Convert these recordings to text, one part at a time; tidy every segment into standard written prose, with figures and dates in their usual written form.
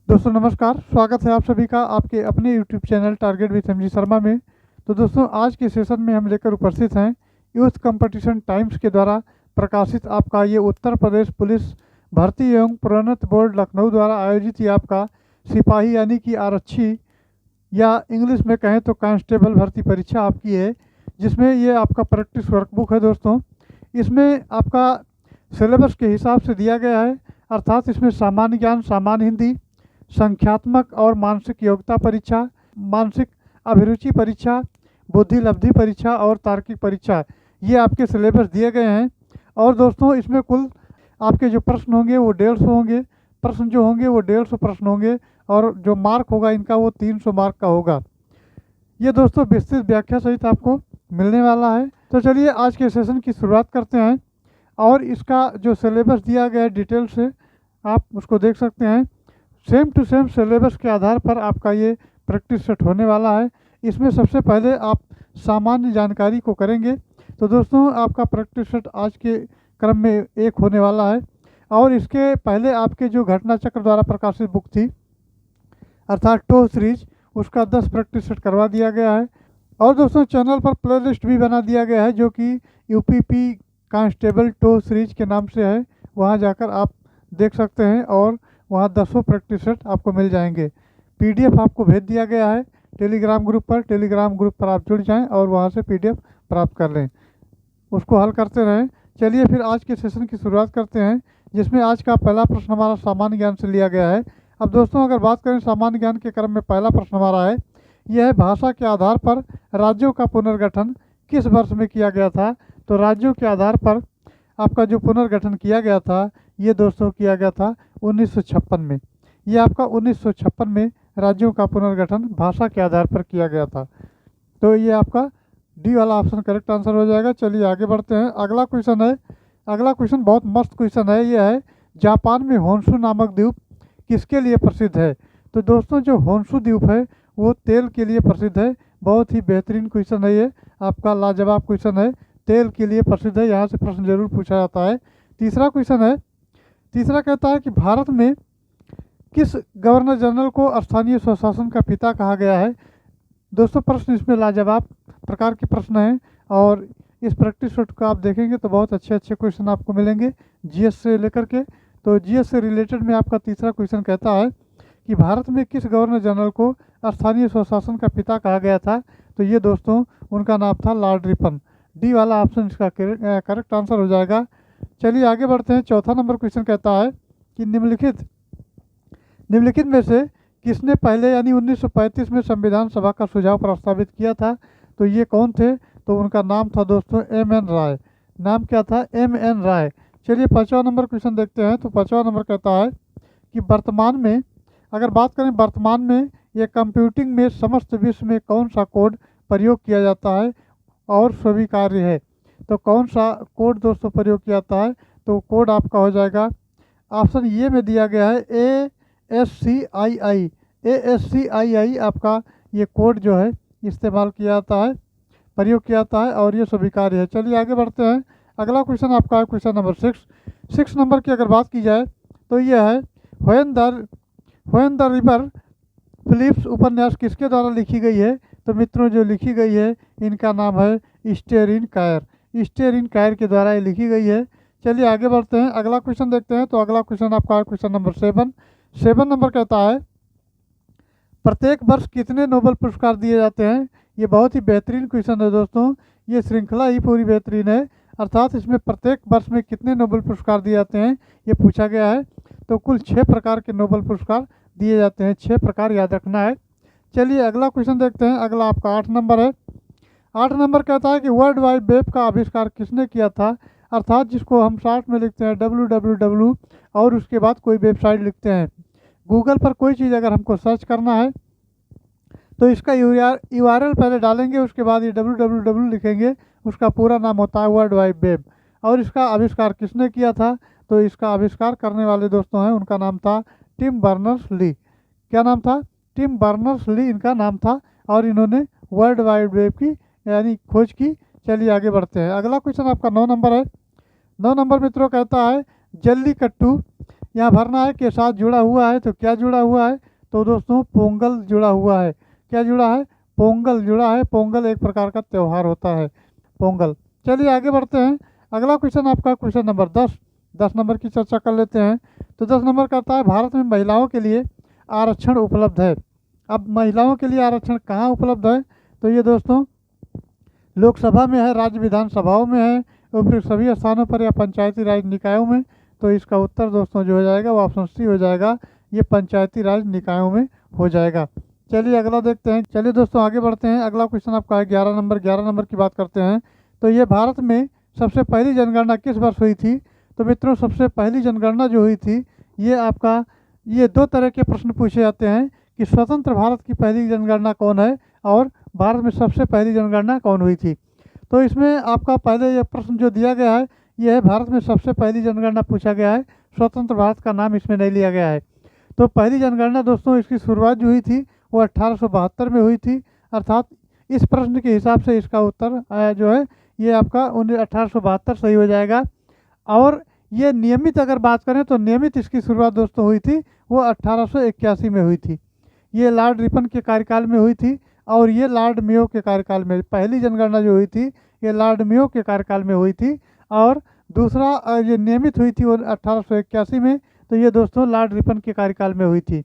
दोस्तों नमस्कार, स्वागत है आप सभी का आपके अपने YouTube channel target with MG Sharma में। तो दोस्तों आज के सेशन में हम लेकर उपस्थित हैं यूथ कंपटीशन टाइम्स के द्वारा प्रकाशित आपका ये उत्तर प्रदेश पुलिस भर्ती एवं प्रोन्नत बोर्ड लखनऊ द्वारा आयोजित ये आपका सिपाही यानी कि आरक्षी या इंग्लिश में कहें तो कांस्टेबल भर्ती परीक्षा आपकी है, जिसमें ये आपका प्रैक्टिस वर्कबुक है। दोस्तों इसमें आपका सिलेबस के हिसाब से दिया गया है, अर्थात इसमें सामान्य ज्ञान, सामान्य हिंदी, संख्यात्मक और मानसिक योग्यता परीक्षा, मानसिक अभिरुचि परीक्षा, बुद्धि लब्धि परीक्षा और तार्किक परीक्षा, ये आपके सिलेबस दिए गए हैं। और दोस्तों इसमें कुल आपके जो प्रश्न होंगे वो 150 होंगे, प्रश्न जो होंगे वो 150 प्रश्न होंगे और जो मार्क होगा इनका वो 300 मार्क का होगा। ये दोस्तों विस्तृत व्याख्या सहित आपको मिलने वाला है। तो चलिए आज के सेशन की शुरुआत करते हैं और इसका जो सिलेबस दिया गया है डिटेल से आप उसको देख सकते हैं। सेम टू सेम सिलेबस के आधार पर आपका ये प्रैक्टिस सेट होने वाला है। इसमें सबसे पहले आप सामान्य जानकारी को करेंगे। तो दोस्तों आपका प्रैक्टिस सेट आज के क्रम में एक होने वाला है और इसके पहले आपके जो घटना चक्र द्वारा प्रकाशित बुक थी अर्थात टो सीरीज, उसका 10 प्रैक्टिस सेट करवा दिया गया है। और दोस्तों चैनल पर प्लेलिस्ट भी बना दिया गया है जो कि यूपीपी कांस्टेबल टो सीरीज के नाम से है, वहां जाकर आप देख सकते हैं और वहाँ 10 प्रैक्टिस सेट आपको मिल जाएंगे। पीडीएफ आपको भेज दिया गया है टेलीग्राम ग्रुप पर। टेलीग्राम ग्रुप पर आप जुड़ जाएं और वहाँ से पीडीएफ प्राप्त कर लें, उसको हल करते रहें। चलिए फिर आज के सेशन की शुरुआत करते हैं, जिसमें आज का पहला प्रश्न हमारा सामान्य ज्ञान से लिया गया है। अब दोस्तों अगर बात करें सामान्य ज्ञान के क्रम में पहला प्रश्न हमारा है, यह है भाषा के आधार पर राज्यों का पुनर्गठन किस वर्ष में किया गया था। तो राज्यों के आधार पर आपका जो पुनर्गठन किया गया था ये दोस्तों किया गया था 1956 में। ये आपका 1956 में राज्यों का पुनर्गठन भाषा के आधार पर किया गया था। तो ये आपका डी वाला ऑप्शन करेक्ट आंसर हो जाएगा। चलिए आगे बढ़ते हैं। अगला क्वेश्चन है, अगला क्वेश्चन बहुत मस्त क्वेश्चन है। ये है जापान में होन्शु नामक द्वीप किसके लिए प्रसिद्ध है। तो दोस्तों जो होन्शु द्वीप है वो तेल के लिए प्रसिद्ध है। बहुत ही बेहतरीन क्वेश्चन है, ये आपका लाजवाब क्वेश्चन है, तेल के लिए प्रसिद्ध है। यहाँ से प्रश्न जरूर पूछा जाता है। तीसरा क्वेश्चन है, तीसरा कहता है कि भारत में किस गवर्नर जनरल को स्थानीय स्वशासन का पिता कहा गया है। दोस्तों प्रश्न इसमें लाजवाब प्रकार के प्रश्न हैं और इस प्रैक्टिस सेट को आप देखेंगे तो बहुत अच्छे अच्छे क्वेश्चन आपको मिलेंगे जीएस से लेकर के। तो जीएस से रिलेटेड में आपका तीसरा क्वेश्चन कहता है कि भारत में किस गवर्नर जनरल को स्थानीय स्वशासन का पिता कहा गया था। तो ये दोस्तों उनका नाम था लॉर्ड रिपन। डी वाला ऑप्शन इसका करेक्ट आंसर हो जाएगा। चलिए आगे बढ़ते हैं। चौथा नंबर क्वेश्चन कहता है कि निम्नलिखित में से किसने पहले यानी 1935 में संविधान सभा का सुझाव प्रस्तावित किया था। तो ये कौन थे। तो उनका नाम था दोस्तों एम.एन. राय। नाम क्या था, एम.एन. राय। चलिए पाँचवा नंबर क्वेश्चन देखते हैं। तो पाँचवा नंबर कहता है कि वर्तमान में, अगर बात करें वर्तमान में, ये कंप्यूटिंग में समस्त विश्व में कौन सा कोड प्रयोग किया जाता है और स्वीकार्य है। तो कौन सा कोड दोस्तों प्रयोग किया जाता है। तो कोड आपका हो जाएगा ऑप्शन ये में दिया गया है ASCII। ASCII आपका ये कोड जो है इस्तेमाल किया जाता है, प्रयोग किया जाता है और ये स्वीकार्य है। चलिए आगे बढ़ते हैं। अगला क्वेश्चन आपका है क्वेश्चन नंबर 6 नंबर की अगर बात की जाए तो ये है व्हेन द रिवर फिलिप्स उपन्यास किसके द्वारा लिखी गई है। तो मित्रों जो लिखी गई है इनका नाम है स्टेरिन कायर। स्टेरिन कायर के द्वारा ये लिखी गई है। चलिए आगे बढ़ते हैं, अगला क्वेश्चन देखते हैं। तो अगला क्वेश्चन आपका है क्वेश्चन नंबर 7 नंबर कहता है प्रत्येक वर्ष कितने नोबेल पुरस्कार दिए जाते हैं। ये बहुत ही बेहतरीन क्वेश्चन है दोस्तों, ये श्रृंखला ही पूरी बेहतरीन है। अर्थात इसमें प्रत्येक वर्ष में कितने नोबेल पुरस्कार दिए जाते हैं ये पूछा गया है। तो कुल 6 प्रकार के नोबेल पुरस्कार दिए जाते हैं, 6 प्रकार याद रखना है। चलिए अगला क्वेश्चन देखते हैं। अगला आपका 8 नंबर है। 8 नंबर कहता है कि वर्ल्ड वाइड वेब का आविष्कार किसने किया था। अर्थात जिसको हम शॉर्ट में लिखते हैं www और उसके बाद कोई वेबसाइट लिखते हैं। गूगल पर कोई चीज़ अगर हमको सर्च करना है तो इसका URL पहले डालेंगे, उसके बाद ये www लिखेंगे, उसका पूरा नाम होता है वर्ल्ड वाइड वेब। और इसका आविष्कार किसने किया था। तो इसका आविष्कार करने वाले दोस्तों हैं, उनका नाम था टिम बर्नर्स ली। क्या नाम था, टिम बर्नर्स ली इनका नाम था और इन्होंने वर्ल्ड वाइड वेब की यानी खोज की। चलिए आगे बढ़ते हैं। अगला क्वेश्चन आपका 9 नंबर है। 9 नंबर मित्रों कहता है जल्लीकट्टू यहाँ भरना है के साथ जुड़ा हुआ है, तो क्या जुड़ा हुआ है, तो दोस्तों पोंगल जुड़ा हुआ है। क्या जुड़ा है, पोंगल जुड़ा है। पोंगल एक प्रकार का त्यौहार होता है, पोंगल। चलिए आगे बढ़ते हैं। अगला क्वेश्चन आपका क्वेश्चन नंबर 10। 10 नंबर की चर्चा कर लेते हैं। तो 10 नंबर कहता है भारत में महिलाओं के लिए आरक्षण उपलब्ध है। अब महिलाओं के लिए आरक्षण कहाँ उपलब्ध है, तो ये दोस्तों लोकसभा में है, राज्य विधानसभाओं में है, उपयुक्त सभी स्थानों पर या पंचायती राज निकायों में। तो इसका उत्तर दोस्तों जो हो जाएगा वो ऑप्शन सी हो जाएगा, ये पंचायती राज निकायों में हो जाएगा। चलिए अगला देखते हैं। चलिए दोस्तों आगे बढ़ते हैं। अगला क्वेश्चन आपका है 11 नंबर। 11 नंबर की बात करते हैं। तो ये भारत में सबसे पहली जनगणना किस वर्ष हुई थी। तो मित्रों सबसे पहली जनगणना जो हुई थी, ये आपका ये दो तरह के प्रश्न पूछे जाते हैं कि स्वतंत्र भारत की पहली जनगणना कौन है और भारत में सबसे पहली जनगणना कौन हुई थी। तो इसमें आपका पहले ये प्रश्न जो दिया गया है, ये है भारत में सबसे पहली जनगणना पूछा गया है, स्वतंत्र भारत का नाम इसमें नहीं लिया गया है। तो पहली जनगणना दोस्तों इसकी शुरुआत जो हुई थी वो 1872 में हुई थी। अर्थात इस प्रश्न के हिसाब से इसका उत्तर जो है ये आपका 1872 सही हो जाएगा। और ये नियमित अगर बात करें तो नियमित इसकी शुरुआत दोस्तों हुई थी वो 1881 में हुई थी। ये लॉर्ड रिपन के कार्यकाल में हुई थी और ये लॉर्ड मेयो के कार्यकाल में। पहली जनगणना जो हुई थी ये लॉर्ड मेयो के कार्यकाल में हुई थी और दूसरा ये नियमित हुई थी वो 1881 में। तो ये दोस्तों लॉर्ड रिपन के कार्यकाल में हुई थी।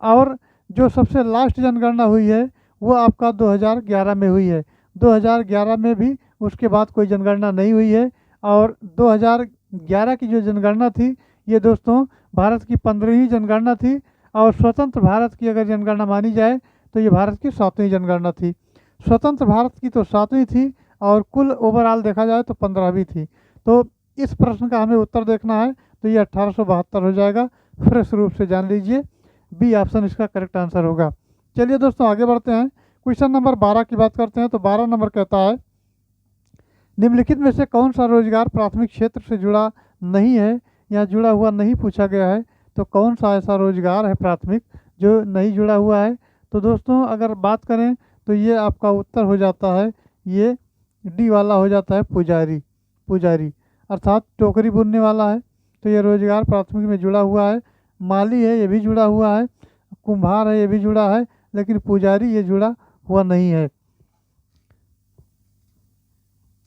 और जो सबसे लास्ट जनगणना हुई है वो आपका 2011 में हुई है। 2011 में भी उसके बाद कोई जनगणना नहीं हुई है। और 2011 की जो जनगणना थी ये दोस्तों भारत की 15वीं जनगणना थी। और स्वतंत्र भारत की अगर जनगणना मानी जाए तो ये भारत की 7वीं जनगणना थी। स्वतंत्र भारत की तो 7वीं थी और कुल ओवरऑल देखा जाए तो 15वीं थी। तो इस प्रश्न का हमें उत्तर देखना है तो ये 1872 हो जाएगा। फ्रेश रूप से जान लीजिए, बी ऑप्शन इसका करेक्ट आंसर होगा। चलिए दोस्तों आगे बढ़ते हैं। क्वेश्चन नंबर 12 की बात करते हैं। तो 12 नंबर कहता है निम्नलिखित में से कौन सा रोजगार प्राथमिक क्षेत्र से जुड़ा नहीं है या जुड़ा हुआ नहीं पूछा गया है। तो कौन सा ऐसा रोजगार है प्राथमिक जो नहीं जुड़ा हुआ है। तो दोस्तों अगर बात करें तो ये आपका उत्तर हो जाता है, ये डी वाला हो जाता है, पुजारी। पुजारी अर्थात टोकरी बुनने वाला है। तो ये रोजगार प्राथमिक में जुड़ा हुआ है। माली है ये भी जुड़ा हुआ है, कुम्हार है ये भी जुड़ा है, लेकिन पुजारी ये जुड़ा हुआ नहीं है।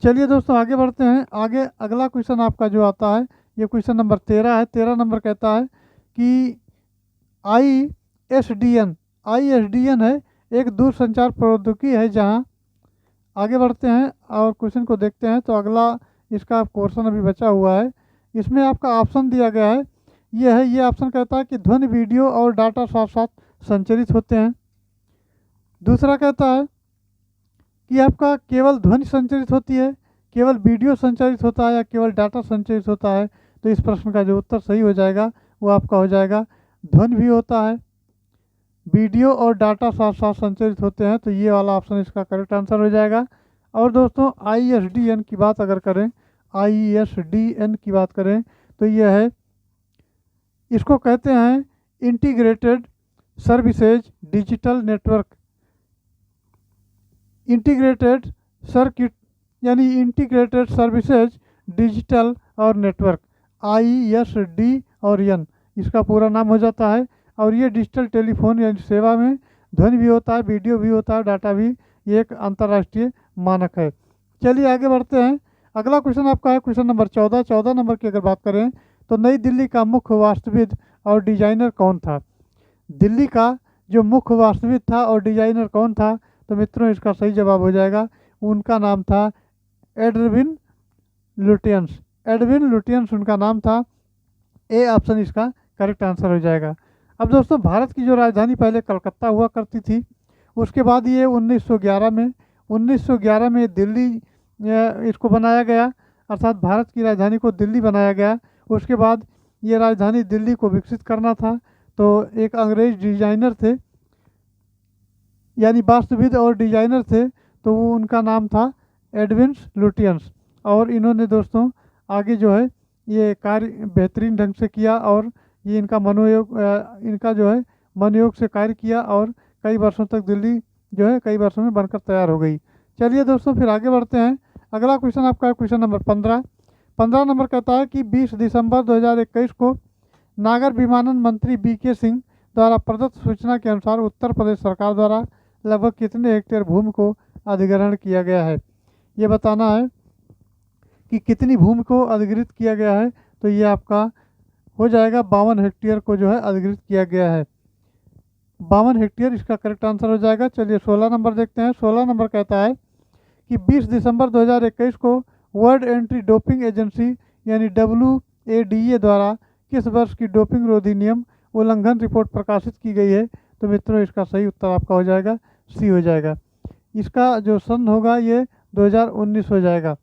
चलिए दोस्तों आगे बढ़ते हैं। आगे अगला क्वेश्चन आपका जो आता है ये क्वेश्चन नंबर 13 है। 13 नंबर कहता है कि ISDN है एक दूरसंचार प्रौद्योगिकी है जहां। आगे बढ़ते हैं और क्वेश्चन को देखते हैं। तो अगला इसका क्वेश्चन अभी बचा हुआ है। इसमें आपका ऑप्शन दिया गया है, ये है, ये ऑप्शन कहता है कि ध्वनि वीडियो और डाटा साथ साथ संचरित होते हैं। दूसरा कहता है कि आपका केवल ध्वनि संचरित होती है, केवल वीडियो संचरित होता है या केवल डाटा संचरित होता है। तो इस प्रश्न का जो उत्तर सही हो जाएगा वो आपका हो जाएगा ध्वनि भी होता है, वीडियो और डाटा साथ साथ संचरित होते हैं। तो ये वाला ऑप्शन इसका करेक्ट आंसर हो जाएगा। और दोस्तों ISDN की बात अगर करें, ISDN की बात करें तो ये है, इसको कहते हैं integrated services digital network. Integrated circuit यानी इंटीग्रेटेड सर्विसेज डिजिटल और नेटवर्क, ISD और N इसका पूरा नाम हो जाता है। और ये डिजिटल टेलीफोन यानी सेवा में ध्वनि भी होता है, वीडियो भी होता है, डाटा भी, ये एक अंतर्राष्ट्रीय मानक है। चलिए आगे बढ़ते हैं। अगला क्वेश्चन आपका है क्वेश्चन नंबर 14। 14 नंबर की अगर बात करें तो नई दिल्ली का मुख्य वास्तुविद और डिजाइनर कौन था। दिल्ली का जो मुख्य वास्तुविद था और डिजाइनर कौन था। तो मित्रों इसका सही जवाब हो जाएगा, उनका नाम था एडविन लुटियंस। एडविन लुटियंस उनका नाम था। ए ऑप्शन इसका करेक्ट आंसर हो जाएगा। अब दोस्तों भारत की जो राजधानी पहले कलकत्ता हुआ करती थी, उसके बाद ये 1911 में दिल्ली इसको बनाया गया, अर्थात भारत की राजधानी को दिल्ली बनाया गया। उसके बाद ये राजधानी दिल्ली को विकसित करना था। तो एक अंग्रेज डिजाइनर थे यानी वास्तुविद और डिजाइनर थे, तो वो उनका नाम था एडविन्स लुटियंस। और इन्होंने दोस्तों आगे जो है ये कार्य बेहतरीन ढंग से किया और ये इनका इनका जो है मनोयोग से कार्य किया और कई वर्षों तक दिल्ली जो है कई वर्षों में बनकर तैयार हो गई। चलिए दोस्तों फिर आगे बढ़ते हैं। अगला क्वेश्चन आपका है क्वेश्चन नंबर 15। 15 नंबर कहता है कि 20 दिसंबर 2021 को नागर विमानन मंत्री BK सिंह द्वारा प्रदत्त सूचना के अनुसार उत्तर प्रदेश सरकार द्वारा लगभग कितने हेक्टेयर भूमि को अधिग्रहण किया गया है। ये बताना है कि कितनी भूमि को अधिग्रहित किया गया है। तो ये आपका हो जाएगा 52 हेक्टेयर को जो है अधिग्रहित किया गया है। 52 हेक्टेयर इसका करेक्ट आंसर हो जाएगा। चलिए 16 नंबर देखते हैं। 16 नंबर कहता है कि 20 दिसंबर 2021 को वर्ल्ड एंटी डोपिंग एजेंसी यानी WADA द्वारा किस वर्ष की डोपिंग रोधी नियम उल्लंघन रिपोर्ट प्रकाशित की गई है। तो मित्रों इसका सही उत्तर आपका हो जाएगा सी हो जाएगा। इसका जो सन होगा ये 2019 हो जाएगा।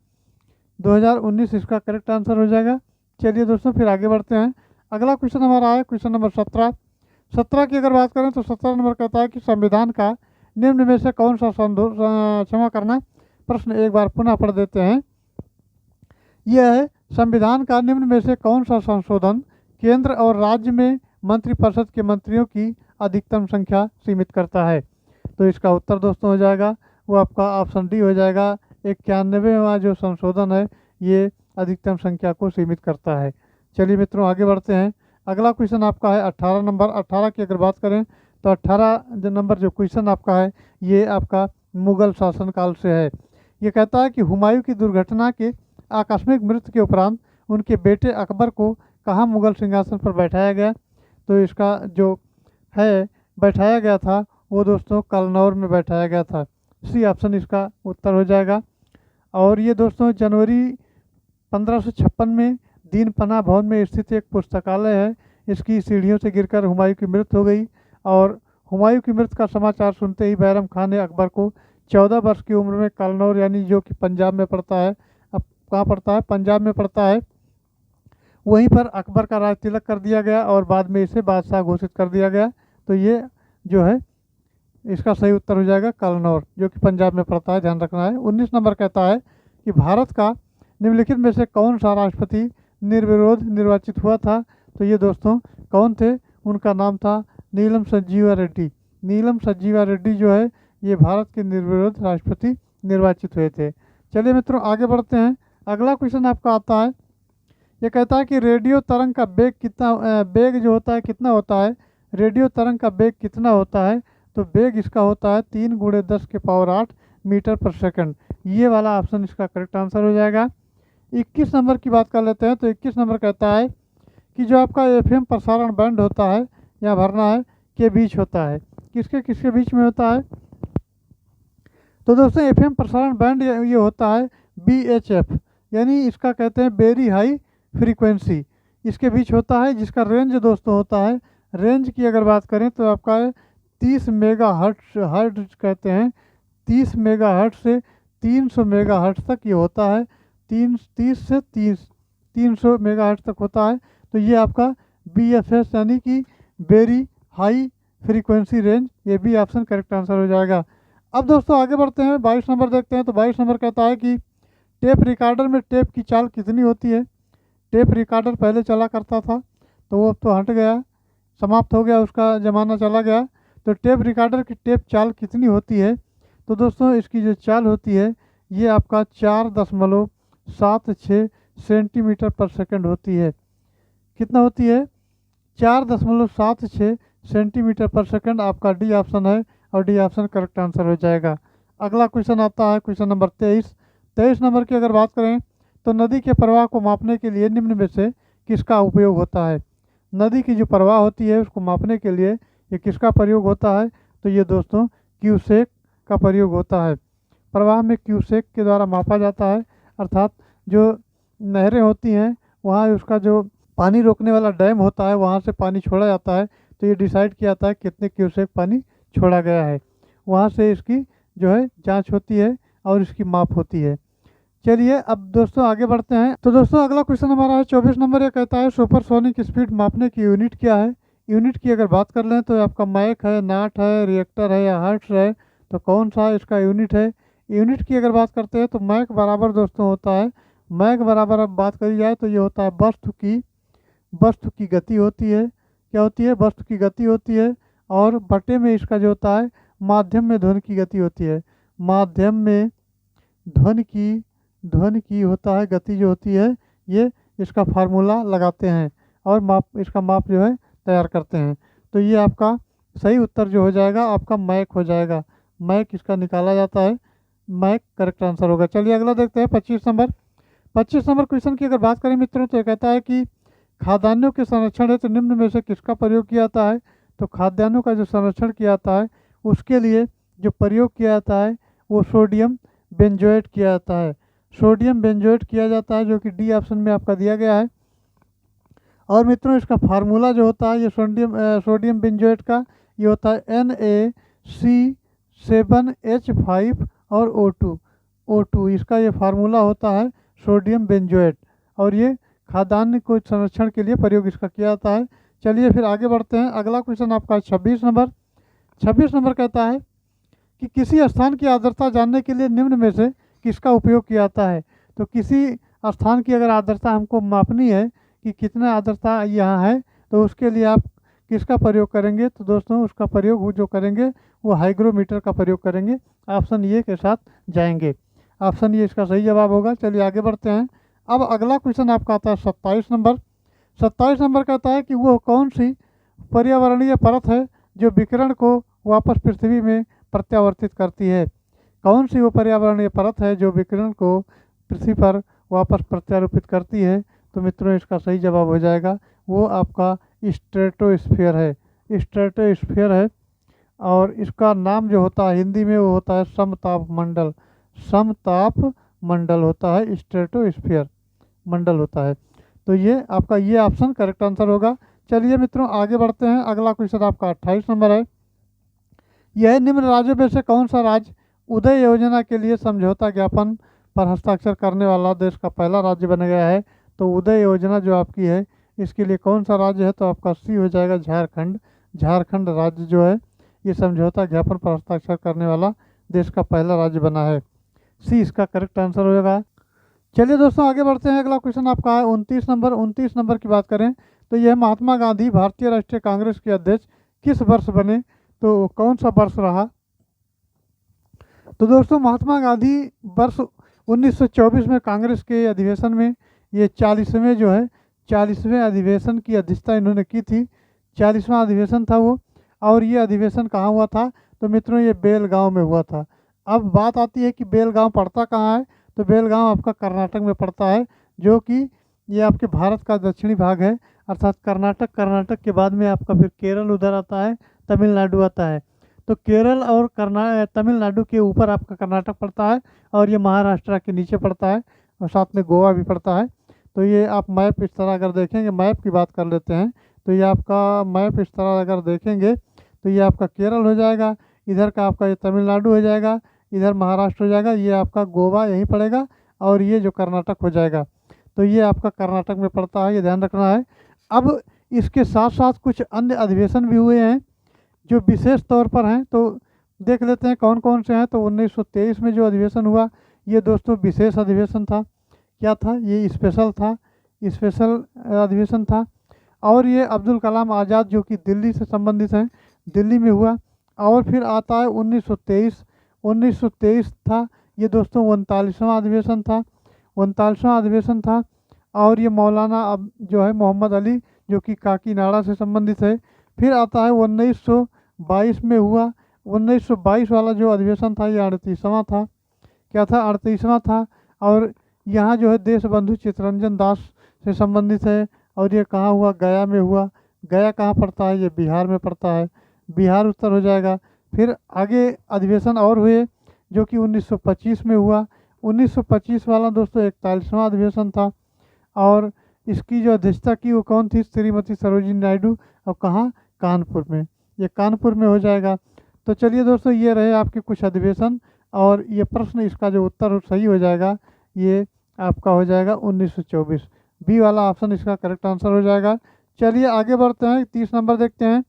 2019 इसका करेक्ट आंसर हो जाएगा। चलिए दोस्तों फिर आगे बढ़ते हैं। अगला क्वेश्चन हमारा है क्वेश्चन नंबर 17 की अगर बात करें तो 17 नंबर कहता है कि संविधान का निम्न में से कौन सा क्षमा करना, प्रश्न एक बार पुनः पढ़ देते हैं। यह है संविधान का निम्न में से कौन सा संशोधन केंद्र और राज्य में मंत्रिपरिषद के मंत्रियों की अधिकतम संख्या सीमित करता है। तो इसका उत्तर दोस्तों हो जाएगा वो आपका ऑप्शन डी हो जाएगा। 91वां जो संशोधन है ये अधिकतम संख्या को सीमित करता है। चलिए मित्रों आगे बढ़ते हैं। अगला क्वेश्चन आपका है 18 नंबर। 18 की अगर बात करें तो 18 नंबर जो क्वेश्चन आपका है ये आपका मुगल शासनकाल से है। ये कहता है कि हुमायूं की दुर्घटना के आकस्मिक मृत्यु के उपरांत उनके बेटे अकबर को कहाँ मुगल सिंहासन पर बैठाया गया। तो इसका जो है बैठाया गया था वो दोस्तों कलनौर में बैठाया गया था। सी ऑप्शन इसका उत्तर हो जाएगा। और ये दोस्तों जनवरी 1556 में दीन पनाह भवन में स्थित एक पुस्तकालय है। इसकी सीढ़ियों से गिरकर हुमायूं की मृत्यु हो गई और हुमायूं की मृत्यु का समाचार सुनते ही बैरम खान ने अकबर को 14 वर्ष की उम्र में कलनौर यानी जो कि पंजाब में पड़ता है, अब कहाँ पड़ता है, पंजाब में पड़ता है, वहीं पर अकबर का राज तिलक कर दिया गया और बाद में इसे बादशाह घोषित कर दिया गया। तो ये जो है इसका सही उत्तर हो जाएगा कलनौर जो कि पंजाब में पड़ता है, ध्यान रखना है। 19 नंबर कहता है कि भारत का निम्नलिखित में से कौन सा राष्ट्रपति निर्विरोध निर्वाचित हुआ था। तो ये दोस्तों कौन थे, उनका नाम था नीलम संजीवा रेड्डी। नीलम संजीवा रेड्डी जो है ये भारत के निर्विरोध राष्ट्रपति निर्वाचित हुए थे। चलिए मित्रों आगे बढ़ते हैं। अगला क्वेश्चन आपका आता है, ये कहता है कि रेडियो तरंग का बेग कितना, बेग जो होता है कितना होता है, रेडियो तरंग का बेग कितना होता है। तो बेग इसका होता है 3 × 10⁸ मीटर पर सेकंड। ये वाला ऑप्शन इसका करेक्ट आंसर हो जाएगा। 21 नंबर की बात कर लेते हैं। तो 21 नंबर कहता है कि जो आपका FM प्रसारण बैंड होता है, यहाँ भरना है, के बीच होता है। किसके किसके बीच में होता है। तो दोस्तों FM प्रसारण बैंड ये होता है BHF यानी इसका कहते हैं वेरी हाई फ्रीक्वेंसी, इसके बीच होता है, जिसका रेंज दोस्तों होता है, रेंज की अगर बात करें तो आपका 30 मेगाहर्ट्ज कहते हैं। 30 मेगाहर्ट्ज से 300 मेगाहर्ट्ज तक ये होता है। 30 से 300 मेगाहर्ट्ज तक होता है। तो ये आपका BFS यानी कि वेरी हाई फ्रीक्वेंसी रेंज, ये भी ऑप्शन करेक्ट आंसर हो जाएगा। अब दोस्तों आगे बढ़ते हैं। 22 नंबर देखते हैं। तो 22 नंबर कहता है कि टेप रिकॉर्डर में टेप की चाल कितनी होती है। टेप रिकॉर्डर पहले चला करता था तो वो अब तो हट गया, समाप्त हो गया, उसका ज़माना चला गया। तो टेप रिकॉर्डर की टेप चाल कितनी होती है। तो दोस्तों इसकी जो चाल होती है ये आपका 4.76 सेंटीमीटर पर सेकंड होती है। कितना होती है, 4.76 सेंटीमीटर पर सेकंड। आपका डी ऑप्शन है और डी ऑप्शन करेक्ट आंसर हो जाएगा। अगला क्वेश्चन आता है क्वेश्चन नंबर 23। 23 नंबर की अगर बात करें तो नदी के प्रवाह को मापने के लिए निम्न में से किसका उपयोग होता है। नदी की जो प्रवाह होती है उसको मापने के लिए ये किसका प्रयोग होता है। तो ये दोस्तों क्यूसेक का प्रयोग होता है। प्रवाह में क्यूसेक के द्वारा मापा जाता है, अर्थात जो नहरें होती हैं वहाँ उसका जो पानी रोकने वाला डैम होता है वहाँ से पानी छोड़ा जाता है। तो ये डिसाइड किया जाता है कितने क्यूसेक पानी छोड़ा गया है, वहाँ से इसकी जो है जांच होती है और इसकी माप होती है। चलिए अब दोस्तों आगे बढ़ते हैं। तो दोस्तों अगला क्वेश्चन हमारा है 24 नंबर। ये कहता है सुपरसोनिक स्पीड मापने की यूनिट क्या है। यूनिट की अगर बात कर लें तो आपका मैक है, नाट है, रिएक्टर है या हर्ट्ज है। तो कौन सा इसका यूनिट है। यूनिट की अगर बात करते हैं तो मैक बराबर दोस्तों होता है, मैक बराबर अब बात करी जाए तो ये होता है वस्तु की गति होती है। क्या होती है, वस्तु की गति होती है। और बटे में इसका जो होता है माध्यम में ध्वनि की गति होती है। माध्यम में ध्वनि की होता है गति जो होती है, ये इसका फार्मूला लगाते हैं और माप इसका माप जो है तैयार करते हैं। तो ये आपका सही उत्तर जो हो जाएगा आपका मैक हो जाएगा। मैक इसका निकाला जाता है, मैक करेक्ट आंसर होगा। चलिए अगला देखते हैं 25 नंबर। 25 नंबर क्वेश्चन की अगर बात करें मित्रों तो ये कहता है कि खाद्यान्नों के संरक्षण हेतु निम्न में से किसका प्रयोग किया जाता है। तो खाद्यान्नों का जो संरक्षण किया जाता है उसके लिए जो प्रयोग किया जाता है वो सोडियम बेंजोएट किया जाता है। सोडियम बेंजोएट किया जाता है जो कि डी ऑप्शन में आपका दिया गया है। और मित्रों इसका फार्मूला जो होता है ये सोडियम बेंजोएट का ये होता है NaC7H5 और O2 इसका ये फार्मूला होता है सोडियम बेंजोएट। और ये खाद्यान्न को संरक्षण के लिए प्रयोग इसका किया जाता है। चलिए फिर आगे बढ़ते हैं। अगला क्वेश्चन आपका 26 नंबर। 26 नंबर कहता है कि किसी स्थान की आर्द्रता जानने के लिए निम्न में से किसका उपयोग किया जाता है। तो किसी स्थान की अगर आर्द्रता हमको मापनी है कि कितना आर्द्रता यहाँ है तो उसके लिए आप किसका प्रयोग करेंगे। तो दोस्तों उसका प्रयोग वो जो करेंगे वो हाइग्रोमीटर का प्रयोग करेंगे। ऑप्शन ए के साथ जाएंगे। ऑप्शन ए इसका सही जवाब होगा। चलिए आगे बढ़ते हैं। अब अगला क्वेश्चन आपका आता है 27 नंबर। 27 नंबर कहता है कि वो कौन सी पर्यावरणीय परत है जो विकिरण को वापस पृथ्वी में प्रत्यावर्तित करती है। कौन सी वो पर्यावरणीय परत है जो विकिरण को पृथ्वी पर वापस प्रत्यारोपित करती है। तो मित्रों इसका सही जवाब हो जाएगा वो आपका स्ट्रेटोस्फीयर है। स्ट्रेटोस्फीयर है और इसका नाम जो होता है हिंदी में वो होता है समताप मंडल। समताप मंडल होता है, स्ट्रेटोस्फीयर मंडल होता है। तो ये आपका ये ऑप्शन करेक्ट आंसर होगा। चलिए मित्रों आगे बढ़ते हैं। अगला क्वेश्चन आपका 28 नंबर है। यह निम्न राज्यों में से कौन सा राज्य उदय योजना के लिए समझौता ज्ञापन पर हस्ताक्षर करने वाला देश का पहला राज्य बन गया है। तो उदय योजना जो आपकी है इसके लिए कौन सा राज्य है। तो आपका सी हो जाएगा झारखंड। झारखंड राज्य जो है ये समझौता ज्ञापन पर हस्ताक्षर करने वाला देश का पहला राज्य बना है। सी इसका करेक्ट आंसर होगा। चलिए दोस्तों आगे बढ़ते हैं। अगला क्वेश्चन आपका है 29 नंबर। 29 नंबर की बात करें तो यह महात्मा गांधी भारतीय राष्ट्रीय कांग्रेस के अध्यक्ष किस वर्ष बने। तो कौन सा वर्ष रहा। तो दोस्तों महात्मा गांधी वर्ष 1924 में कांग्रेस के अधिवेशन में ये 40वें जो है 40वें अधिवेशन की अध्यक्षता इन्होंने की थी। 40वां अधिवेशन था वो। और ये अधिवेशन कहाँ हुआ था। तो मित्रों ये बेलगांव में हुआ था। अब बात आती है कि बेलगांव पड़ता कहाँ है। तो बेलगांव आपका कर्नाटक में पड़ता है जो कि ये आपके भारत का दक्षिणी भाग है अर्थात कर्नाटक के बाद में आपका फिर केरल उधर आता है, तमिलनाडु आता है। तो केरल और तमिलनाडु के ऊपर आपका कर्नाटक पड़ता है और ये महाराष्ट्र के नीचे पड़ता है और साथ में गोवा भी पड़ता है। तो ये आप मैप इस तरह अगर देखेंगे, मैप की बात कर लेते हैं तो ये आपका मैप इस तरह अगर देखेंगे तो ये आपका केरल हो जाएगा, इधर का आपका ये तमिलनाडु हो जाएगा, इधर महाराष्ट्र हो जाएगा, ये आपका गोवा यहीं पड़ेगा और ये जो कर्नाटक हो जाएगा। तो ये आपका कर्नाटक में पड़ता है, ये ध्यान रखना है। अब इसके साथ साथ कुछ अन्य अधिवेशन भी हुए हैं जो विशेष तौर पर हैं। तो देख लेते हैं कौन कौन से हैं। तो 1923 में जो अधिवेशन हुआ ये दोस्तों विशेष अधिवेशन था। क्या था ये स्पेशल था, स्पेशल अधिवेशन था। और ये अब्दुल कलाम आज़ाद जो कि दिल्ली से संबंधित हैं, दिल्ली में हुआ। और फिर आता है 1923 था ये दोस्तों 39वां अधिवेशन था, 39वां अधिवेशन था। और ये मौलाना अब जो है मोहम्मद अली जो कि काकीनाड़ा से संबंधित है। फिर आता है 1922 में हुआ। 1922 वाला जो अधिवेशन था ये 38वां था। क्या था 38वां था। और यहाँ जो है देश बंधु चित्तरंजन दास से संबंधित है। और ये कहाँ हुआ, गया में हुआ। गया कहाँ पड़ता है, ये बिहार में पड़ता है, बिहार उत्तर हो जाएगा। फिर आगे अधिवेशन और हुए जो कि 1925 में हुआ। 1925 वाला दोस्तों 41वां अधिवेशन था। और इसकी जो अध्यक्षता की वो कौन थी, श्रीमती सरोजिनी नायडू। और कहाँ, कानपुर में, ये कानपुर में हो जाएगा। तो चलिए दोस्तों ये रहे आपके कुछ अधिवेशन और ये प्रश्न, इसका जो उत्तर सही हो जाएगा ये आपका हो जाएगा 1924। बी वाला ऑप्शन इसका करेक्ट आंसर हो जाएगा। चलिए आगे बढ़ते हैं, 30 नंबर देखते हैं।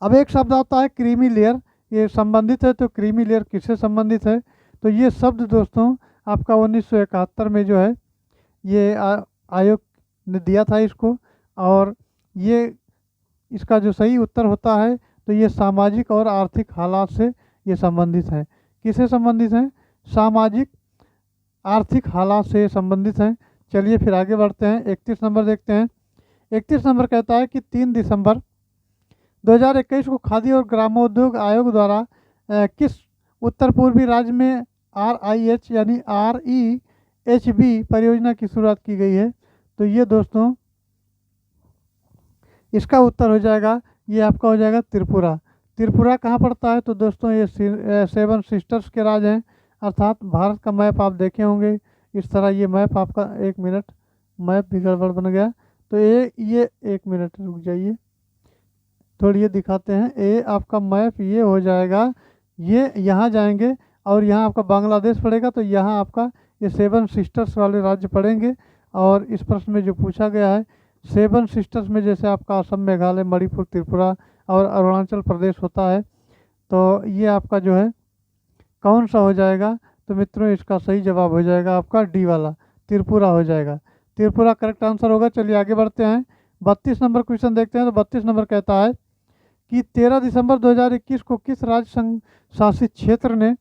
अब एक शब्द आता है क्रीमी लेयर, ये संबंधित है। तो क्रीमी लेयर किससे संबंधित है। तो ये शब्द दोस्तों आपका 1971 में जो है ये आयोग ने दिया था इसको। और ये इसका जो सही उत्तर होता है तो ये सामाजिक और आर्थिक हालात से ये संबंधित है। किससे संबंधित है, सामाजिक आर्थिक हालात से संबंधित हैं। चलिए फिर आगे बढ़ते हैं, 31 नंबर देखते हैं। 31 नंबर कहता है कि 3 दिसंबर 2021 को खादी और ग्रामोद्योग आयोग द्वारा किस उत्तर पूर्वी राज्य में RIH यानी REHB परियोजना की शुरुआत की गई है? तो ये दोस्तों इसका उत्तर हो जाएगा, ये आपका हो जाएगा त्रिपुरा। त्रिपुरा कहाँ पड़ता है? तो दोस्तों ये 7 सिस्टर्स के राज्य हैं, अर्थात भारत का मैप आप देखे होंगे इस तरह। ये मैप आपका, एक मिनट, मैप भी गड़बड़ बन गया। तो ये एक मिनट रुक जाइए, थोड़ी ये दिखाते हैं। ये आपका मैप ये हो जाएगा, ये यहाँ जाएंगे और यहाँ आपका बांग्लादेश पड़ेगा, तो यहाँ आपका ये 7 सिस्टर्स वाले राज्य पड़ेंगे। और इस प्रश्न में जो पूछा गया है 7 सिस्टर्स में जैसे आपका असम, मेघालय, मणिपुर, त्रिपुरा और अरुणाचल प्रदेश होता है, तो ये आपका जो है कौन सा हो जाएगा? तो मित्रों इसका सही जवाब हो जाएगा आपका डी वाला, त्रिपुरा हो जाएगा। त्रिपुरा करेक्ट आंसर होगा। चलिए आगे बढ़ते हैं, 32 नंबर क्वेश्चन देखते हैं। तो 32 नंबर कहता है कि 13 दिसंबर 2021 को किस राज्य संघ शासित क्षेत्र ने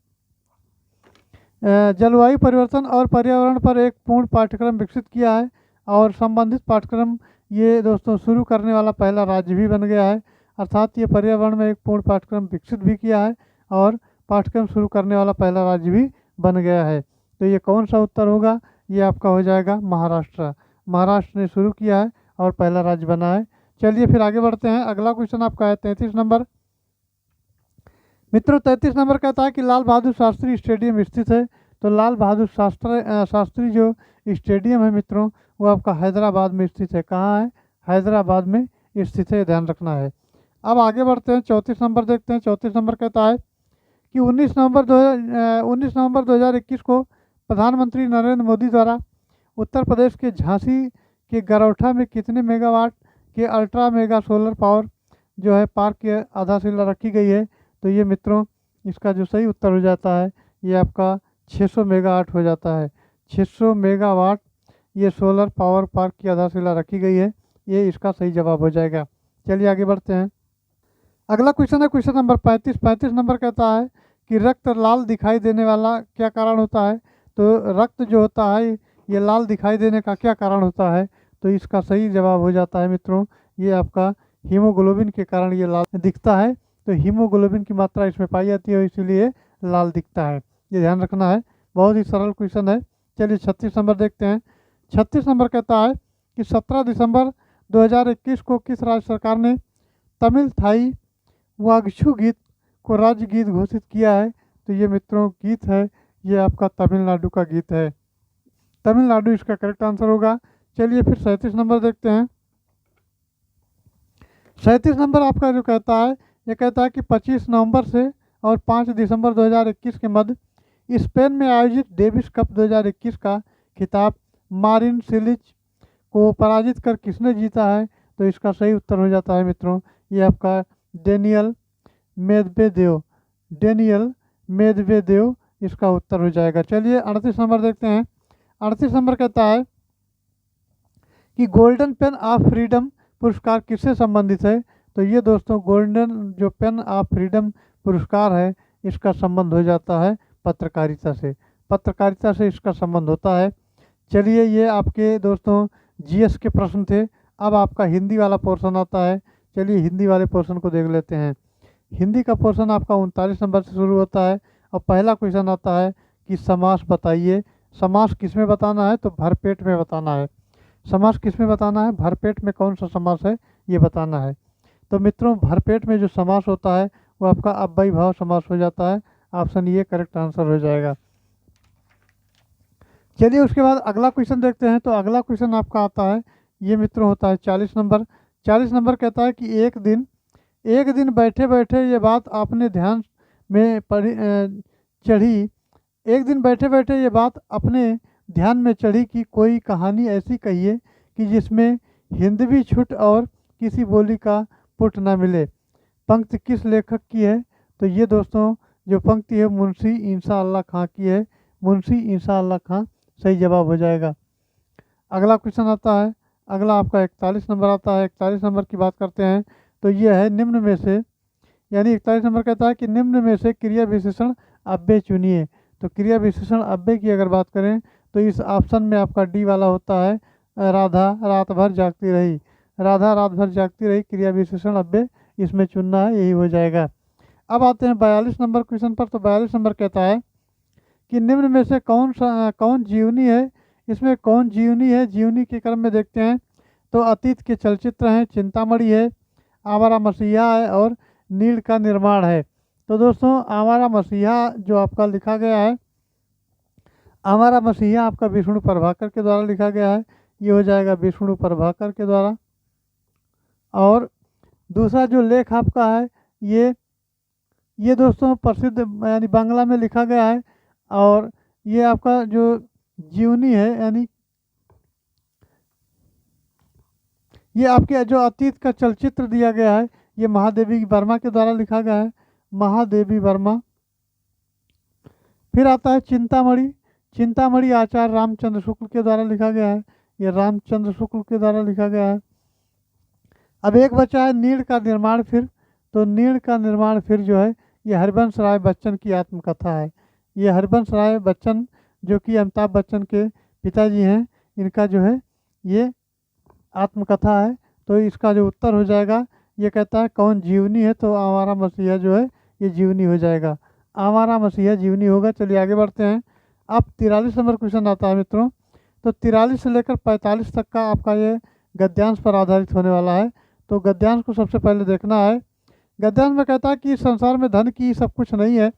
जलवायु परिवर्तन और पर्यावरण पर एक पूर्ण पाठ्यक्रम विकसित किया है? और संबंधित पाठ्यक्रम ये दोस्तों शुरू करने वाला पहला राज्य भी बन गया है, अर्थात ये पर्यावरण में एक पूर्ण पाठ्यक्रम विकसित भी किया है और पाठ्यक्रम शुरू करने वाला पहला राज्य भी बन गया है। तो ये कौन सा उत्तर होगा? ये आपका हो जाएगा महाराष्ट्र। महाराष्ट्र ने शुरू किया है और पहला राज्य बना है। चलिए फिर आगे बढ़ते हैं, अगला क्वेश्चन आपका है 33 नंबर। मित्रों 33 नंबर कहता है कि लाल बहादुर शास्त्री स्टेडियम स्थित है। तो लाल बहादुर शास्त्री जो स्टेडियम है मित्रों, वो आपका हैदराबाद में स्थित है। कहाँ है? हैदराबाद में स्थित है, ध्यान रखना है। अब आगे बढ़ते हैं, 34 नंबर देखते हैं। 34 नंबर कहता है कि 19 नवंबर 2021 को प्रधानमंत्री नरेंद्र मोदी द्वारा उत्तर प्रदेश के झांसी के गरौठा में कितने मेगावाट के अल्ट्रा मेगा सोलर पावर जो है पार्क की आधारशिला रखी गई है? तो ये मित्रों इसका जो सही उत्तर हो जाता है ये आपका 600 मेगावाट हो जाता है। 600 मेगावाट ये सोलर पावर पार्क की आधारशिला रखी गई है, ये इसका सही जवाब हो जाएगा। चलिए आगे बढ़ते हैं, अगला क्वेश्चन है क्वेश्चन नंबर 35। 35 नंबर कहता है कि रक्त लाल दिखाई देने वाला क्या कारण होता है? तो रक्त जो होता है ये लाल दिखाई देने का क्या कारण होता है? तो इसका सही जवाब हो जाता है मित्रों ये आपका हीमोग्लोबिन के कारण ये लाल दिखता है। तो हीमोग्लोबिन की मात्रा इसमें पाई जाती है, इसीलिए लाल दिखता है, ये ध्यान रखना है। बहुत ही सरल क्वेश्चन है। चलिए 36 नंबर देखते हैं। 36 नंबर कहता है कि 17 दिसंबर 2021 को किस राज्य सरकार ने तमिल थाई वागछू गीत को राज्य गीत घोषित किया है? तो ये मित्रों गीत है ये आपका तमिलनाडु का गीत है, तमिलनाडु इसका करेक्ट आंसर होगा। चलिए फिर 37 नंबर देखते हैं। 37 नंबर आपका जो कहता है ये कहता है कि 25 नवंबर से और 5 दिसंबर 2021 के मध्य स्पेन में आयोजित डेविस कप 2021 का खिताब मारिन सिलिच को पराजित कर किसने जीता है? तो इसका सही उत्तर हो जाता है मित्रों ये आपका डेनियल मेदवेदेव, डेनियल मेदवेदेव इसका उत्तर हो जाएगा। चलिए 38 नंबर देखते हैं। 38 नंबर कहता है कि गोल्डन पेन ऑफ फ्रीडम पुरस्कार किससे संबंधित है? तो ये दोस्तों गोल्डन जो पेन ऑफ फ्रीडम पुरस्कार है इसका संबंध हो जाता है पत्रकारिता से, पत्रकारिता से इसका संबंध होता है। चलिए ये आपके दोस्तों जीएस के प्रश्न थे। अब आपका हिंदी वाला पोर्शन आता है। चलिए हिंदी वाले पोर्शन को देख लेते हैं। हिंदी का पोर्शन आपका 39 नंबर से शुरू होता है और पहला क्वेश्चन आता है कि समास बताइए। समास किस में बताना है? तो भरपेट में बताना है। समास किस में बताना है? भरपेट में कौन सा समास है ये बताना है। तो मित्रों भरपेट में जो समास होता है वो आपका अव्ययी भाव समास हो जाता है। ऑप्शन ये करेक्ट आंसर हो जाएगा। चलिए उसके बाद अगला क्वेश्चन देखते हैं। तो अगला क्वेश्चन आपका आता है ये मित्रों होता है 40 नंबर। 40 नंबर कहता है कि एक दिन बैठे बैठे ये बात आपने ध्यान में चढ़ी, एक दिन बैठे बैठे ये बात अपने ध्यान में चढ़ी कि कोई कहानी ऐसी कहिए कि जिसमें हिंदवी छुट और किसी बोली का पुट ना मिले। पंक्ति किस लेखक की है? तो ये दोस्तों जो पंक्ति है मुंशी इंसा अल्लाह खां की है, मुंशी इंसा अल्लाह खां सही जवाब हो जाएगा। अगला क्वेश्चन आता है, अगला आपका 41 नंबर आता है। 41 नंबर की बात करते हैं तो ये है निम्न में से, यानी 41 नंबर कहता है कि निम्न में से क्रिया विशेषण अव्यय चुनिए। तो क्रिया विशेषण अव्यय की अगर बात करें तो इस ऑप्शन में आपका डी वाला होता है राधा रात भर जागती रही। राधा रात भर जागती रही, क्रिया विशेषण अव्यय इसमें चुनना है, यही हो जाएगा। अब आते हैं 42 नंबर क्वेश्चन पर। तो 42 नंबर कहता है कि निम्न में से कौन जीवनी है। इसमें कौन जीवनी है, जीवनी के क्रम में देखते हैं तो अतीत के चलचित्र हैं, चिंतामणि है, आवारा मसीहा है और नील का निर्माण है। तो दोस्तों आवारा मसीहा जो आपका लिखा गया है, आवारा मसीहा आपका विष्णु प्रभाकर के द्वारा लिखा गया है, ये हो जाएगा विष्णु प्रभाकर के द्वारा। और दूसरा जो लेख आपका है ये दोस्तों प्रसिद्ध यानी बांग्ला में लिखा गया है। और ये आपका जो जीवनी है यानी ये आपके जो अतीत का चलचित्र दिया गया है, ये महादेवी वर्मा के द्वारा लिखा गया है, महादेवी वर्मा। फिर आता है चिंतामणि। चिंतामणि आचार्य रामचंद्र शुक्ल के द्वारा लिखा गया है, ये रामचंद्र शुक्ल के द्वारा लिखा गया है। अब एक बचा है नीड़ का निर्माण फिर। तो नीड़ का निर्माण फिर जो है ये हरिवंश राय बच्चन की आत्मकथा है। ये हरिवंश राय बच्चन जो कि अमिताभ बच्चन के पिताजी हैं, इनका जो है ये आत्मकथा है। तो इसका जो उत्तर हो जाएगा, ये कहता है कौन जीवनी है, तो आवारा मसीहा जो है ये जीवनी हो जाएगा, आवारा मसीहा जीवनी होगा। चलिए आगे बढ़ते हैं। अब 43 नंबर क्वेश्चन आता है मित्रों। तो 43 से लेकर 45 तक का आपका ये गद्यांश पर आधारित होने वाला है। तो गद्यांश को सबसे पहले देखना है। गद्यांश में कहता है कि इस संसार में धन की सब कुछ नहीं है,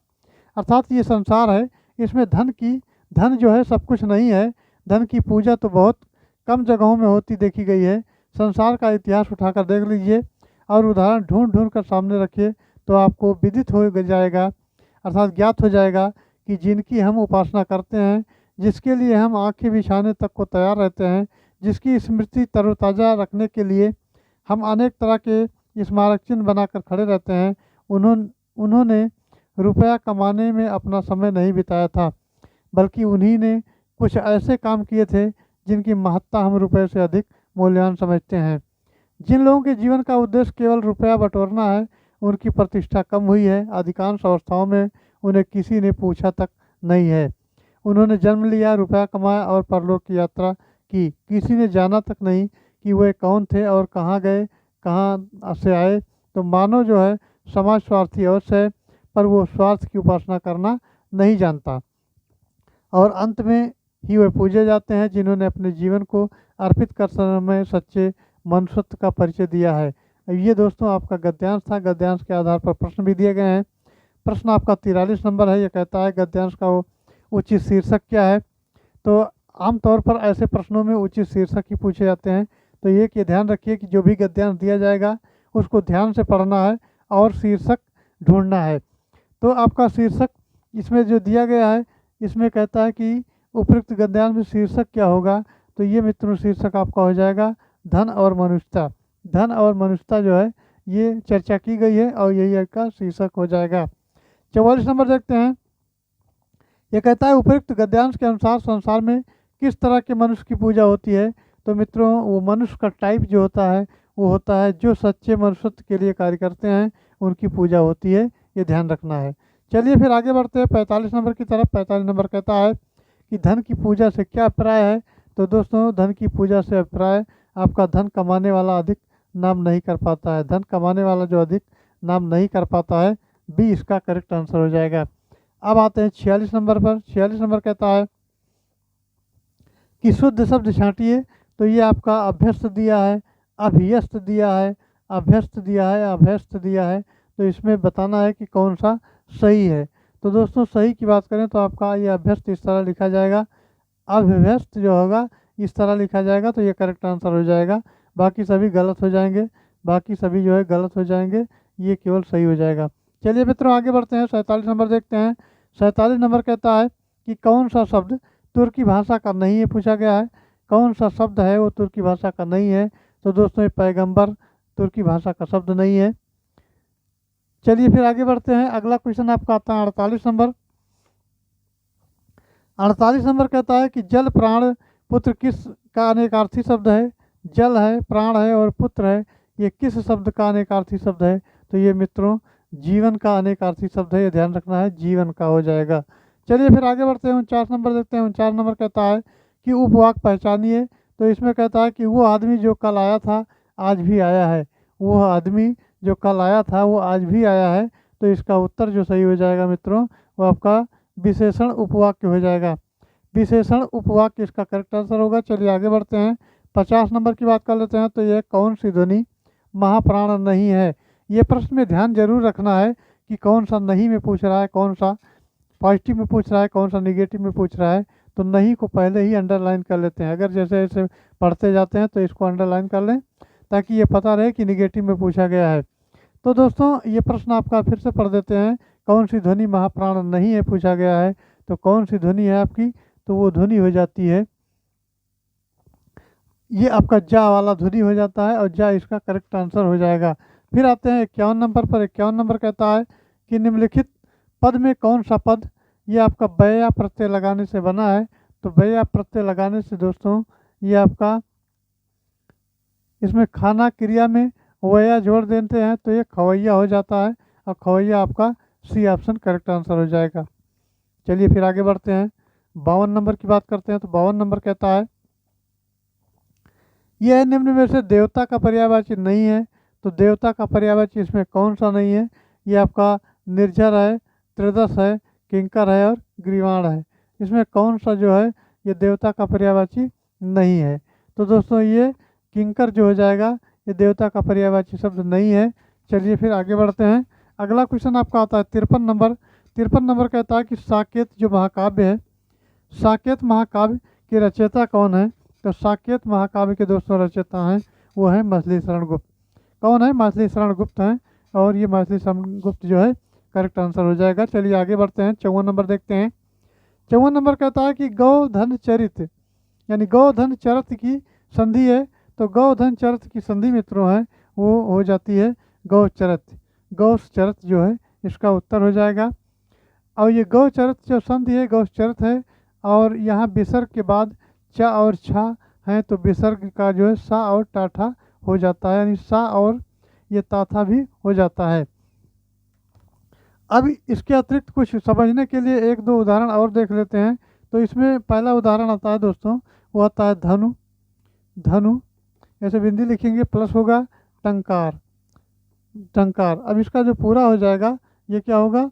अर्थात ये संसार है, इसमें धन जो है सब कुछ नहीं है। धन की पूजा तो बहुत कम जगहों में होती देखी गई है। संसार का इतिहास उठाकर देख लीजिए और उदाहरण ढूंढ ढूंढ कर सामने रखिए तो आपको विदित हो जाएगा, अर्थात ज्ञात हो जाएगा कि जिनकी हम उपासना करते हैं, जिसके लिए हम आंखें बिछाने तक को तैयार रहते हैं, जिसकी स्मृति तरोताज़ा रखने के लिए हम अनेक तरह के स्मारक चिन्ह बनाकर खड़े रहते हैं, उन्होंने रुपया कमाने में अपना समय नहीं बिताया था, बल्कि उन्हीं ने कुछ ऐसे काम किए थे जिनकी महत्ता हम रुपये से अधिक मूल्यवान समझते हैं। जिन लोगों के जीवन का उद्देश्य केवल रुपया बटोरना है, उनकी प्रतिष्ठा कम हुई है। अधिकांश अवस्थाओं में उन्हें किसी ने पूछा तक नहीं है। उन्होंने जन्म लिया, रुपया कमाया और परलोक की यात्रा की, किसी ने जाना तक नहीं कि वे कौन थे और कहाँ गए, कहाँ से आए। तो मानव जो है समाज स्वार्थी अवश्य है, पर वो स्वार्थ की उपासना करना नहीं जानता और अंत में ही वे पूजे जाते हैं जिन्होंने अपने जीवन को अर्पित कर समय सच्चे मनुष्यत्व का परिचय दिया है। ये दोस्तों आपका गद्यांश था। गद्यांश के आधार पर प्रश्न भी दिए गए हैं। प्रश्न आपका 43 नंबर है। ये कहता है गद्यांश का उचित शीर्षक क्या है। तो आमतौर पर ऐसे प्रश्नों में उचित शीर्षक ही पूछे जाते हैं। तो ये ध्यान रखिए कि जो भी गद्यांश दिया जाएगा उसको ध्यान से पढ़ना है और शीर्षक ढूंढना है। तो आपका शीर्षक इसमें जो दिया गया है, इसमें कहता है कि उपयुक्त गद्यांश में शीर्षक क्या होगा। तो ये मित्रों शीर्षक आपका हो जाएगा धन और मनुष्यता। धन और मनुष्यता जो है ये चर्चा की गई है और यही आपका शीर्षक हो जाएगा। 44 नंबर देखते हैं। ये कहता है उपयुक्त गद्यांश के अनुसार संसार में किस तरह के मनुष्य की पूजा होती है। तो मित्रों वो मनुष्य का टाइप जो होता है वो होता है जो सच्चे मनुष्यत्व के लिए कार्य करते हैं, उनकी पूजा होती है, ये ध्यान रखना है। चलिए फिर आगे बढ़ते हैं 45 नंबर की तरफ। 45 नंबर कहता है कि धन की पूजा से क्या अभिप्राय है। तो दोस्तों धन की पूजा से अभिप्राय आपका धन कमाने वाला अधिक नाम नहीं कर पाता है। धन कमाने वाला जो अधिक नाम नहीं कर पाता है, बी इसका करेक्ट आंसर हो जाएगा। अब आते हैं 46 नंबर पर। 46 नंबर कहता है कि शुद्ध शब्द छांटिए। तो ये आपका अभ्यस्त दिया है, अभियस्त दिया है, अभ्यस्त दिया है, अभ्यस्त दिया है। तो इसमें बताना है कि कौन सा सही है। तो दोस्तों सही की बात करें तो आपका ये अभ्यस्त इस तरह लिखा जाएगा, अभ्यस्त जो होगा इस तरह लिखा जाएगा। तो ये करेक्ट आंसर हो जाएगा। बाकी सभी गलत हो जाएंगे, बाकी सभी जो है गलत हो जाएंगे, ये केवल सही हो जाएगा। चलिए मित्रों आगे बढ़ते हैं। 47 नंबर देखते हैं। 47 नंबर कहता है कि कौन सा शब्द तुर्की भाषा का नहीं है, पूछा गया है कौन सा शब्द है वो तुर्की भाषा का नहीं है। तो दोस्तों ये पैगंबर तुर्की भाषा का शब्द नहीं है। चलिए फिर आगे बढ़ते हैं। अगला क्वेश्चन आपका आता है 48 नंबर। 48 नंबर कहता है कि जल प्राण पुत्र किस का अनेकार्थी शब्द है। जल है, प्राण है और पुत्र है, ये किस शब्द का अनेकार्थी शब्द है। तो ये मित्रों जीवन का अनेकार्थी शब्द है, ये ध्यान रखना है, जीवन का हो जाएगा। चलिए फिर आगे बढ़ते हैं। 49 नंबर देखते हैं। 49 नंबर कहता है कि उपवाक पहचानिए। तो इसमें कहता है कि वो आदमी जो कल आया था आज भी आया है। वो आदमी जो कल आया था वो आज भी आया है। तो इसका उत्तर जो सही हो जाएगा मित्रों, वो आपका विशेषण उपवाक्य हो जाएगा। विशेषण उपवाक्य इसका करेक्ट आंसर होगा। चलिए आगे बढ़ते हैं। 50 नंबर की बात कर लेते हैं। तो यह कौन सी ध्वनि महाप्राण नहीं है? ये प्रश्न में ध्यान जरूर रखना है कि कौन सा नहीं में पूछ रहा है, कौन सा पॉजिटिव में पूछ रहा है, कौन सा निगेटिव में पूछ रहा है। तो नहीं को पहले ही अंडरलाइन कर लेते हैं। अगर जैसे जैसे पढ़ते जाते हैं तो इसको अंडरलाइन कर लें ताकि ये पता रहे कि निगेटिव में पूछा गया है। तो दोस्तों ये प्रश्न आपका फिर से पढ़ देते हैं। कौन सी ध्वनि महाप्राण नहीं है पूछा गया है। तो कौन सी ध्वनि है आपकी? तो वो ध्वनि हो जाती है, ये आपका जा वाला ध्वनि हो जाता है और जा इसका करेक्ट आंसर हो जाएगा। फिर आते हैं 51 नंबर पर। 51 नंबर कहता है कि निम्नलिखित पद में कौन सा पद ये आपका बै या प्रत्यय लगाने से बना है? तो बै या प्रत्यय लगाने से दोस्तों ये आपका इसमें खाना क्रिया में वया जोड़ देते हैं तो ये खवैया हो जाता है और खवैया आपका सी ऑप्शन करेक्ट आंसर हो जाएगा। चलिए फिर आगे बढ़ते हैं। 52 नंबर की बात करते हैं। तो 52 नंबर कहता है यह निम्न में से देवता का पर्यायवाची नहीं है। तो देवता का पर्यायवाची इसमें कौन सा नहीं है? ये आपका निर्जर है, त्रिदश है, किंकर है और ग्रीवाण है। इसमें कौन सा जो है ये देवता का पर्यायवाची नहीं है? तो दोस्तों ये किंकर जो हो जाएगा ये देवता का पर्यायवाची शब्द नहीं है। चलिए फिर आगे बढ़ते हैं। अगला क्वेश्चन आपका आता है 53 नंबर। 53 नंबर कहता है कि साकेत जो महाकाव्य है, साकेत महाकाव्य के रचयिता कौन है? तो साकेत महाकाव्य के दोस्तों रचयिता हैं वो है मछली शरण गुप्त। कौन है? मछली शरण गुप्त हैं। और ये मछली शरण गुप्त जो है करेक्ट आंसर हो जाएगा। चलिए आगे बढ़ते हैं। 54 नंबर देखते हैं। 54 नंबर कहता है कि गौधन चरित यानी गौधन चरित की संधि है। तो गौधन चरित की संधि मित्रों है वो हो जाती है गौचरित। गौचरित जो है इसका उत्तर हो जाएगा। और ये गौचरित जो संधि है गौचरित है। और यहाँ विसर्ग के बाद च और छा है तो विसर्ग का जो है सा और टाठा हो जाता है, यानी सा और ये ताथा भी हो जाता है। अब इसके अतिरिक्त कुछ समझने के लिए एक दो उदाहरण और देख लेते हैं। तो इसमें पहला उदाहरण आता है दोस्तों, वो आता है धनु। धनु ऐसे बिंदी लिखेंगे प्लस होगा टंकार। टंकार। अब इसका जो पूरा हो जाएगा ये क्या होगा?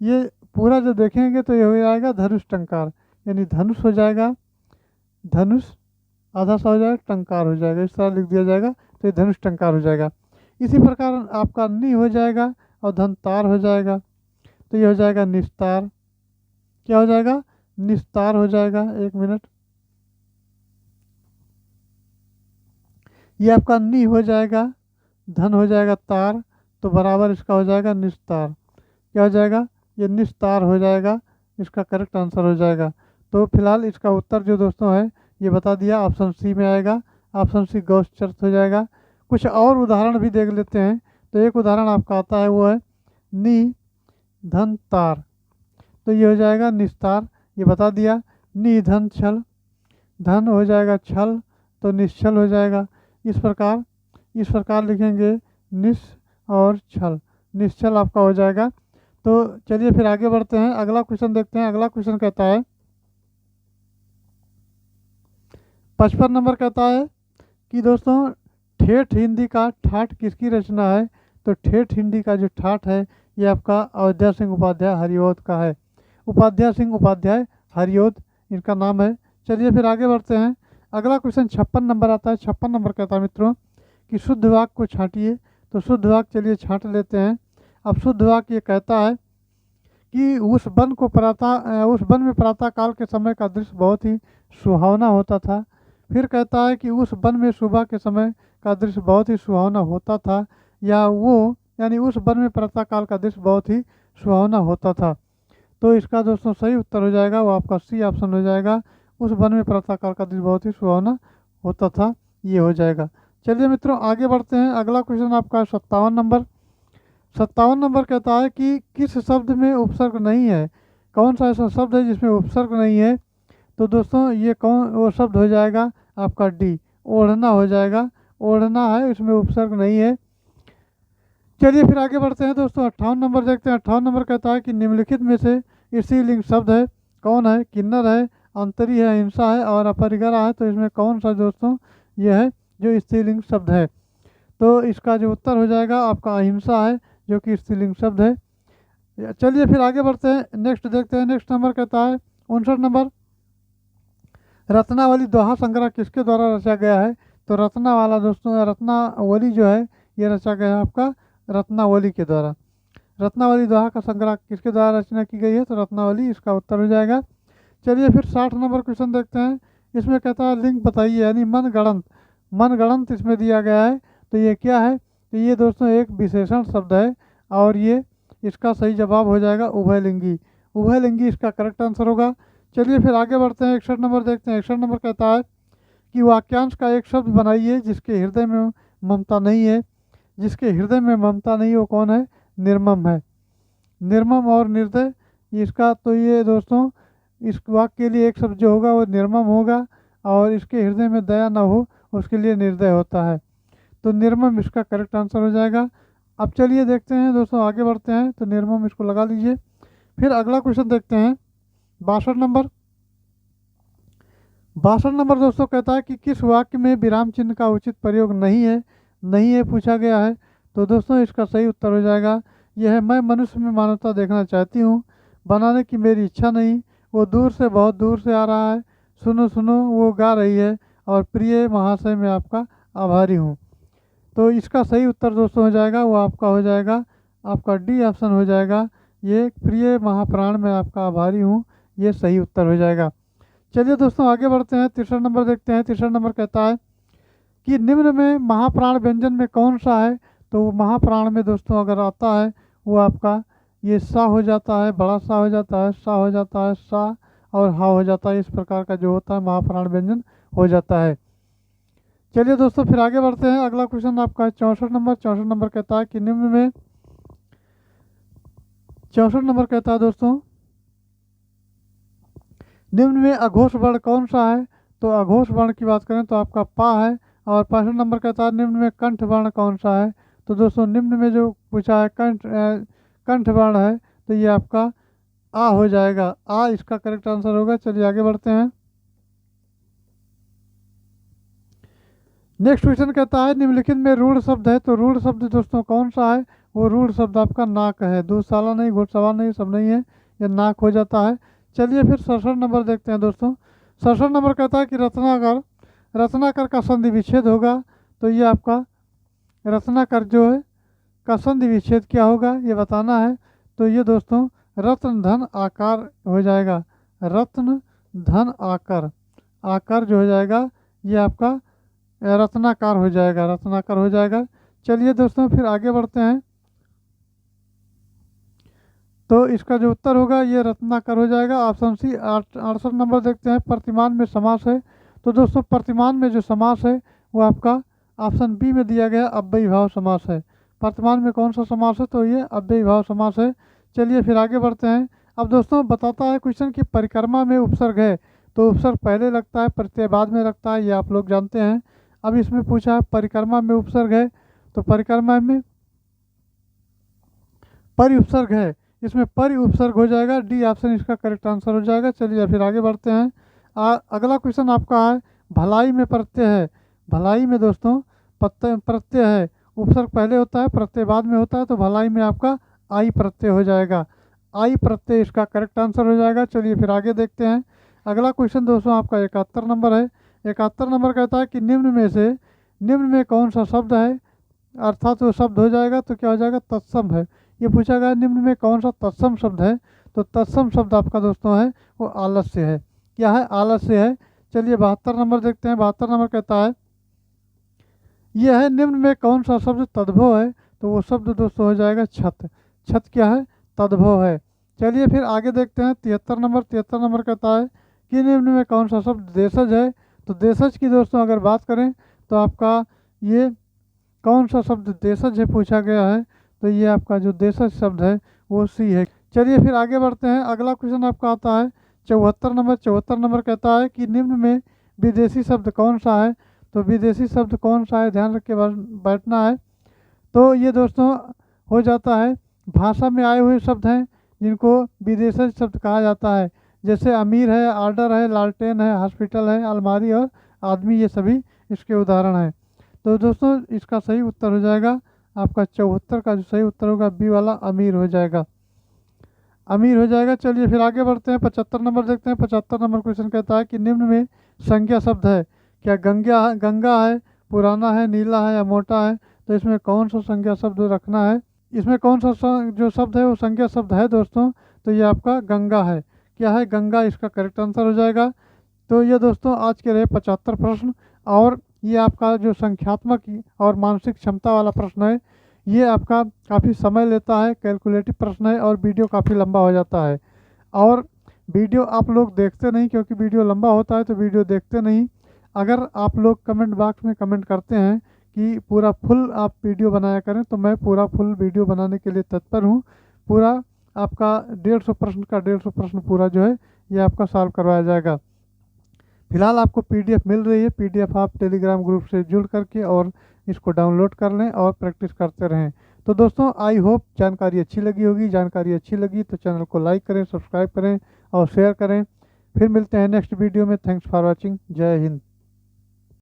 ये पूरा जो देखेंगे तो ये हो जाएगा धनुष टंकार, यानी धनुष हो जाएगा, धनुष आधा सा हो जाएगा, टंकार हो जाएगा। इस तरह लिख दिया जाएगा तो ये धनुष टंकार हो जाएगा। इसी प्रकार आपका नि हो जाएगा और धनतार हो जाएगा तो ये हो जाएगा निस्तार। क्या हो जाएगा? निस्तार हो जाएगा। एक मिनट। ये आपका नि हो जाएगा, धन हो जाएगा तार तो बराबर इसका हो जाएगा निस्तार। क्या हो जाएगा? ये निस्तार हो जाएगा। इसका करेक्ट आंसर हो जाएगा। तो फिलहाल इसका उत्तर जो दोस्तों है ये बता दिया, ऑप्शन सी में आएगा। ऑप्शन सी गौचरित हो जाएगा। कुछ और उदाहरण भी देख लेते हैं। तो एक उदाहरण आपका आता है वो है नि धन तार। तो ये हो जाएगा निस्तार, ये बता दिया। नि धन छल, धन हो जाएगा छल तो निश्चल हो जाएगा। इस प्रकार लिखेंगे निस और छल, निश्चल आपका हो जाएगा। तो चलिए फिर आगे बढ़ते हैं। अगला क्वेश्चन देखते हैं। अगला क्वेश्चन कहता है 55 नंबर कहता है कि दोस्तों ठेठ हिंदी का ठाठ किसकी रचना है? तो ठेठ हिंदी का जो ठाठ है ये आपका अयोध्या सिंह उपाध्याय हरिओद का है। उपाध्याय सिंह उपाध्याय हरिओद इनका नाम है। चलिए फिर आगे बढ़ते हैं। अगला क्वेश्चन 56 नंबर आता है। 56 नंबर कहता है मित्रों कि शुद्ध वाक्य को छांटिए। तो शुद्ध वाक्य चलिए छांट लेते हैं। अब शुद्ध वाक्य ये कहता है कि उस वन में प्रातः काल के समय का दृश्य बहुत ही सुहावना होता था। फिर कहता है कि उस वन में सुबह के समय का दृश्य बहुत ही सुहावना होता था, या वो यानी उस वन में प्रातः काल का दृश्य बहुत ही सुहावना होता था। तो इसका दोस्तों सही उत्तर हो जाएगा वो आपका सी ऑप्शन हो जाएगा। उस वन में प्रातः काल का दृश्य बहुत ही सुहावना होता था, ये हो जाएगा। चलिए मित्रों आगे बढ़ते हैं। अगला क्वेश्चन आपका 57 नंबर। 57 नंबर कहता है कि किस शब्द में उपसर्ग नहीं है? कौन सा ऐसा शब्द है जिसमें उपसर्ग नहीं है? तो दोस्तों ये कौन वो शब्द हो जाएगा आपका डी, ओढ़ना हो जाएगा। ओढ़ना है, इसमें उपसर्ग नहीं है। चलिए फिर आगे बढ़ते हैं दोस्तों। 58 नंबर देखते हैं। 58 नंबर कहता है कि निम्नलिखित में से स्त्रीलिंग शब्द है कौन है? किन्नर है, अंतरी है, हिंसा है और अपरिग्रह है। तो इसमें कौन सा दोस्तों ये है जो स्त्रीलिंग शब्द है? तो इसका जो उत्तर हो जाएगा आपका अहिंसा है, जो कि स्त्रीलिंग शब्द है। चलिए फिर आगे बढ़ते हैं, नेक्स्ट देखते हैं। नेक्स्ट नंबर कहता है 59 नंबर, रत्नावली दोहा संग्रह किसके द्वारा रचा गया है? तो रत्नावाला दोस्तों, रत्नावली जो है ये रचा गया है आपका रत्नावली के द्वारा। रत्नावली दोहा का संग्रह किसके द्वारा रचना की गई है? तो रत्नावली इसका उत्तर हो जाएगा। चलिए फिर 60 नंबर क्वेश्चन देखते हैं। इसमें कहता है लिंग बताइए, यानी मनगढ़ंत। मनगढ़ंत इसमें दिया गया है, तो ये क्या है? तो ये दोस्तों एक विशेषण शब्द है, और ये इसका सही जवाब हो जाएगा उभयलिंगी। उभयलिंगी इसका करेक्ट आंसर होगा। चलिए फिर आगे बढ़ते हैं, 61 नंबर देखते हैं। 61 नंबर कहता है कि वाक्यांश का एक शब्द बनाइए जिसके हृदय में ममता नहीं है। जिसके हृदय में ममता नहीं वो कौन है? निर्मम है। निर्मम और निर्दय इसका, तो ये दोस्तों इस वाक्य के लिए एक शब्द जो होगा वो निर्मम होगा, और इसके हृदय में दया ना हो उसके लिए निर्दय होता है। तो निर्मम इसका करेक्ट आंसर हो जाएगा। अब चलिए देखते हैं दोस्तों, आगे बढ़ते हैं। तो निर्मम इसको लगा लीजिए। फिर अगला क्वेश्चन देखते हैं 62 नंबर। 62 नंबर दोस्तों कहता है कि किस वाक्य में विराम चिन्ह का उचित प्रयोग नहीं है? नहीं है पूछा गया है। तो दोस्तों इसका सही उत्तर हो जाएगा यह है, मैं मनुष्य में मानवता देखना चाहती हूँ, बनाने की मेरी इच्छा नहीं, वो दूर से बहुत दूर से आ रहा है, सुनो सुनो वो गा रही है, और प्रिय महाशय मैं आपका आभारी हूँ। तो इसका सही उत्तर दोस्तों हो जाएगा, वो आपका हो जाएगा आपका डी ऑप्शन हो जाएगा, ये प्रिय महाप्राण मैं आपका आभारी हूँ, ये सही उत्तर हो जाएगा। चलिए दोस्तों आगे बढ़ते हैं, 63 नंबर देखते हैं। 63 नंबर कहता है कि निम्न में महाप्राण व्यंजन में कौन सा है? तो महाप्राण में दोस्तों अगर आता है वो आपका ये सा हो जाता है, बड़ा सा हो जाता है, सा हो जाता है, सा और हा हो जाता है। इस प्रकार का जो होता है महाप्राण व्यंजन हो जाता है। चलिए दोस्तों फिर आगे बढ़ते हैं। अगला क्वेश्चन आपका है 64 नंबर। 64 नंबर कहता है कि निम्न में 64 नंबर कहता है दोस्तों निम्न में अघोष वर्ण कौन सा है? तो अघोष वर्ण की बात करें तो आपका पा है। और 65 नंबर कहता है निम्न में कंठ वर्ण कौन सा है? तो दोस्तों निम्न में जो पूछा है कंठ वर्ण है, तो ये आपका आ हो जाएगा। आ इसका करेक्ट आंसर होगा। चलिए आगे बढ़ते हैं। नेक्स्ट क्वेश्चन कहता है निम्नलिखित में रूढ़ शब्द है, तो रूढ़ शब्द दोस्तों कौन सा है? वो रूढ़ शब्द आपका नाक है। दूधशाला नहीं, घुड़सवार नहीं, सब नहीं है, ये नाक हो जाता है। चलिए फिर 67 नंबर देखते हैं दोस्तों। 67 नंबर कहता है कि रत्नाकर, रत्नाकर का संधि विच्छेद होगा, तो ये आपका रत्नाकर जो है का संधि विच्छेद क्या होगा ये बताना है। तो ये दोस्तों रत्न धन आकार हो जाएगा। रत्न धन आकार, आकार जो हो जाएगा ये आपका रत्नाकार हो जाएगा, रत्नाकर हो जाएगा। चलिए दोस्तों फिर आगे बढ़ते हैं। तो इसका जो उत्तर होगा ये रत्नाकर हो जाएगा। Option C. 68 नंबर देखते हैं, प्रतिमान में समास है। तो दोस्तों प्रतिमान में जो समास है वो आपका ऑप्शन बी में दिया गया अव्ययी भाव समास है। प्रतिमान में कौन सा समास है? तो ये अव्ययी भाव समास है। चलिए फिर आगे बढ़ते हैं। अब दोस्तों बताता है क्वेश्चन की परिक्रमा में उपसर्ग है, तो उपसर्ग पहले लगता है प्रत्यय बाद में लगता है, ये आप लोग जानते हैं। अब इसमें पूछा है परिक्रमा में उपसर्ग है, तो परिक्रमा में परि उपसर्ग है, इसमें परि उपसर्ग हो जाएगा। डी ऑप्शन इसका करेक्ट आंसर हो जाएगा। चलिए फिर आगे बढ़ते हैं। अगला क्वेश्चन आपका है भलाई में प्रत्यय है। भलाई में दोस्तों प्रत्यय है, उपसर्ग पहले होता है प्रत्यय बाद में होता है, तो भलाई में आपका आई प्रत्यय हो जाएगा। आई प्रत्यय इसका करेक्ट आंसर हो जाएगा। चलिए फिर आगे देखते हैं। अगला क्वेश्चन दोस्तों आपका 71 नंबर है। 71 नंबर कहता है कि निम्न में से निम्न में कौन सा शब्द है? अर्थात वो शब्द हो जाएगा तो क्या हो जाएगा? तत्सम है। ये पूछा गया निम्न में कौन सा तत्सम शब्द है? तो तत्सम शब्द आपका दोस्तों है वो आलस्य है। क्या है? आलस्य है। चलिए 72 नंबर देखते हैं। 72 नंबर कहता है यह है निम्न में कौन सा शब्द तद्भव है? तो वो शब्द दोस्तों हो जाएगा छत। छत क्या है? तद्भव है। चलिए फिर आगे देखते हैं 73 नंबर। 73 नंबर कहता है कि निम्न में कौन सा शब्द देशज है? तो देशज की दोस्तों अगर बात करें तो आपका ये कौन सा शब्द देशज है पूछा गया है, तो ये आपका जो देशज शब्द है वो सी है। चलिए फिर आगे बढ़ते हैं। अगला क्वेश्चन आपका आता है 74 नंबर। 74 नंबर कहता है कि निम्न में विदेशी शब्द कौन सा है? तो विदेशी शब्द कौन सा है ध्यान रख के बैठना है। तो ये दोस्तों हो जाता है भाषा में आए हुए शब्द हैं जिनको विदेशी शब्द कहा जाता है, जैसे अमीर है, आर्डर है, लालटेन है, हॉस्पिटल है, अलमारी और आदमी, ये सभी इसके उदाहरण हैं। तो दोस्तों इसका सही उत्तर हो जाएगा आपका 74 का जो सही उत्तर होगा बी वाला अमीर हो जाएगा, अमीर हो जाएगा। चलिए फिर आगे बढ़ते हैं, 75 नंबर देखते हैं। 75 नंबर क्वेश्चन कहता है कि निम्न में संज्ञा शब्द है, क्या गंगा है, पुराना है, नीला है या मोटा है। तो इसमें कौन सा संज्ञा शब्द रखना है, इसमें कौन सा जो शब्द है वो संज्ञा शब्द है दोस्तों, तो ये आपका गंगा है। क्या है, गंगा इसका करेक्ट आंसर हो जाएगा। तो ये दोस्तों आज के रहे 75 प्रश्न, और ये आपका जो संख्यात्मक और मानसिक क्षमता वाला प्रश्न है ये आपका काफ़ी समय लेता है, कैलकुलेटिव प्रश्न है और वीडियो काफ़ी लंबा हो जाता है। और वीडियो आप लोग देखते नहीं क्योंकि वीडियो लंबा होता है, तो वीडियो देखते नहीं। अगर आप लोग कमेंट बॉक्स में कमेंट करते हैं कि पूरा फुल आप वीडियो बनाया करें, तो मैं पूरा फुल वीडियो बनाने के लिए तत्पर हूँ। पूरा आपका 150 प्रश्न का 150 प्रश्न पूरा जो है ये आपका सॉल्व करवाया जाएगा। फिलहाल आपको पीडीएफ मिल रही है, पीडीएफ आप टेलीग्राम ग्रुप से जुड़ करके और इसको डाउनलोड कर लें और प्रैक्टिस करते रहें। तो दोस्तों आई होप जानकारी अच्छी लगी होगी। जानकारी अच्छी लगी तो चैनल को लाइक करें, सब्सक्राइब करें और शेयर करें। फिर मिलते हैं नेक्स्ट वीडियो में। Thanks for watching. जय हिंद।